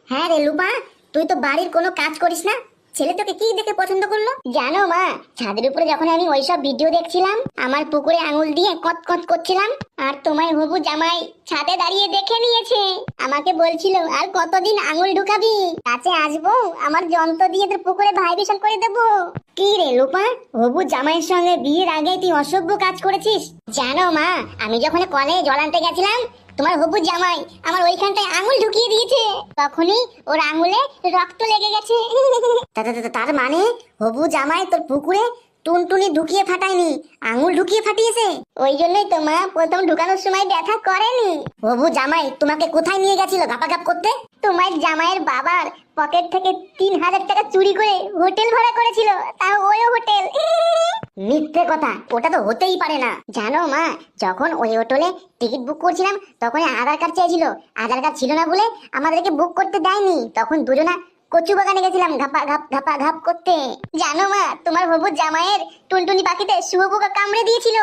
হ্যাঁ রে লুপা, তুই তো বাড়ির কোনো কাজ করিস না, ছেলে তোকে কি দেখে পছন্দ করলো? জানো মা, ছাদের উপরে যখন আমি ওইসব ভিডিও দেখছিলাম, আমার পুকুরে আঙুল দিয়ে কত কত করছিলাম, আর তোমার হবু জামাই ছাদে দাঁড়িয়ে দেখে নিয়েছে। আমাকে বলছিল আর কতদিন আঙুল ঢুকাবি, কাছে আসবো, আমার যন্ত্র দিয়ে তোর পুকুরে ভাইব্রেশন করে দেবো। কি রে লুপা, হবু জামাইয়ের সঙ্গে বিয়ের আগে তুই অসভ্য কাজ করেছিস। জানো মা, আমি যখন কলে জল আনতে গেছিলাম, তোমার হবু জামাই আমার ওইখানটায় আঙুল ঢুকিয়ে দিয়েছে, তখনই ওর আঙুলে রক্ত লেগে গেছে। তার মানে হবু জামাই তোর পুকুরে টুনটুনি ঢুকিয়ে ফাটায়নি, আঙুল ঢুকিয়ে ফাটিয়েছে। ওই জন্যই তো মা প্রথম ঢুকানোর সময় ব্যথা করেনি। হবু জামাই তোমাকে কোথায় নিয়ে গেছিল গাপাগাপ করতে? তোমার জামাইয়ের বাবার পকেট থেকে 3,000 টাকা চুরি করে হোটেল ভাড়া করেছিল, তাও ওই হোটেল। মিথ্যে কথা, ওটা তো হতেই পারে না। জানো মা, যখন ওই হোটেলে টিকিট বুক করছিলাম তখন আধার কার্ড চাইছিল, আধার কার্ড ছিল না বলে আমাদেরকে বুক করতে দেয়নি। তখন দুজনা কচু বাগানে গেছিলাম ঘাপা ঘাপ করতে। জানো মা, তোমার হবু জামাইয়ের টুনটুনি পাখিতে শুয়োপোকা কামড়ে দিয়েছিল।